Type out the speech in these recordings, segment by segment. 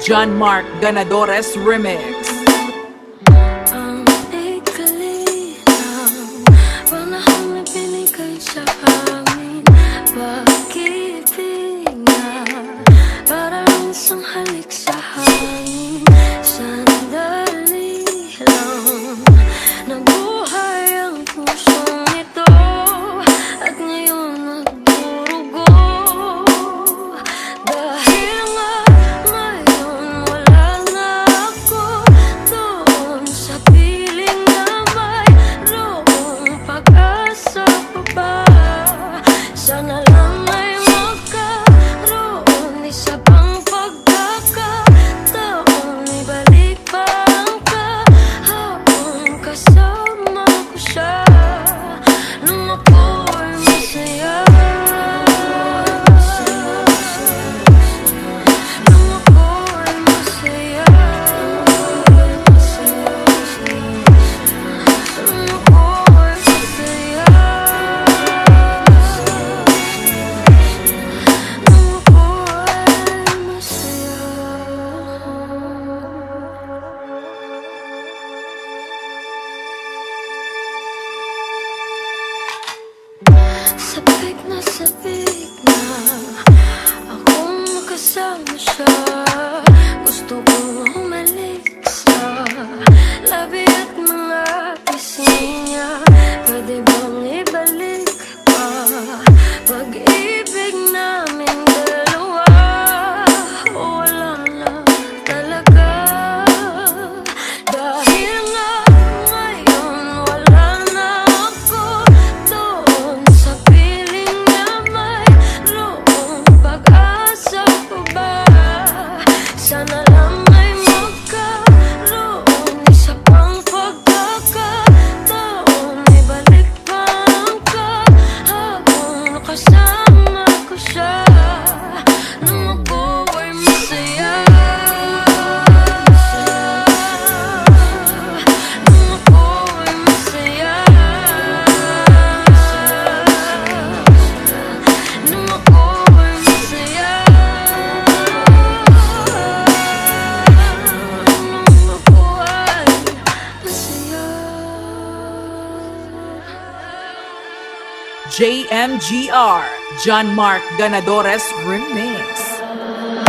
John Mark Ganadores Remix. Ang ikalinaw, panahon na binigay sa amin, pag-ibig na parang isang halik sa hangin. Sandali lang, nabuhay ang pusong ito, at ngayon nagdurugo. Dahil nga ngayon wala na ako doon sa piling na mayroong pag-asa pa ba. Sana lang ay magkaroon isa pang pagkakataon, ibalik pa ang kahapon, kasama ko siya nung ako'y masaya. Nung ako'y masaya. Nung ako'y masaya. Nung ako'y masaya. Sabik na akong makasama siya. Gusto kong humalik sa labi at mga pisngi niya. Pwede bang ibalik pa pag-ibig namin dalawa? O wala na talaga? Dahil nga ngayon wala na ako doon sa piling na mayroong pag-asa pa ba. Sana lang ay magkaroon isa pang pagkakataon, ibalik pa ang kahapon, kasama ko siya nung ako ay masaya. Nung ako ay masaya. Nung ako ay masaya. Nung ako ay masaya. JMGR, John Mark Ganadores Remix.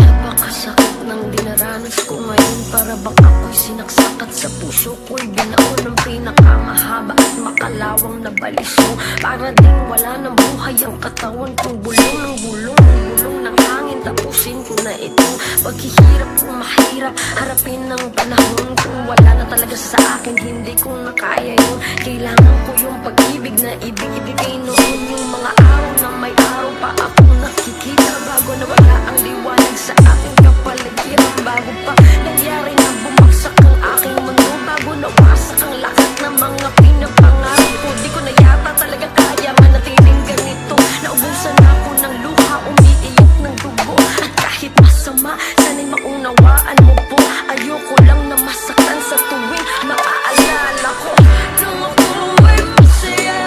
Napakasakit ng dinaranas ko ngayon, para bang ako'y sinaksakat sa puso ko'y binaon ng pinakamahaba at makalawang na baliso. Para ding wala ng buhay ang katawan kong bulong ng bulong ng bulong ng hangin. Tapusin ko na ito, paghihirap kong mahirap harapin ng panahon. Kung wala na talaga sa akin, hindi ko na kaya yun. Kailangan ko yung pag-ibig na ibigay noon, yung mga araw na may araw pa akong nakikita, bago na wala ang liwanag sa aking kapaligiran, bago pa nangyari na bumagsak ang aking mundo, bago nawasak ang lahat ng mga pinapangarap ko. Di ko na yata talaga kaya manatiling ganito. Naubusan ako ng luha, umiiyak ng dugo, at kahit masama, sana'y maunawaan mo po. Ayoko lang na masaktan sa tuwing maaalala ko. Nung ako ay masaya.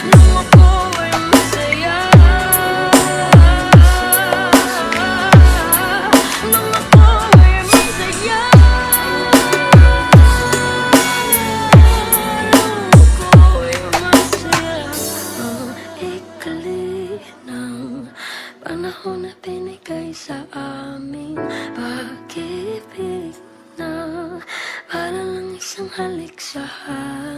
Nung ako ay masaya. Nung ako ay masaya. Nung ako ay masaya. Ang ikalinang panahon na binigay sa amin, pag-ibig na para lang isang halik sa hangin.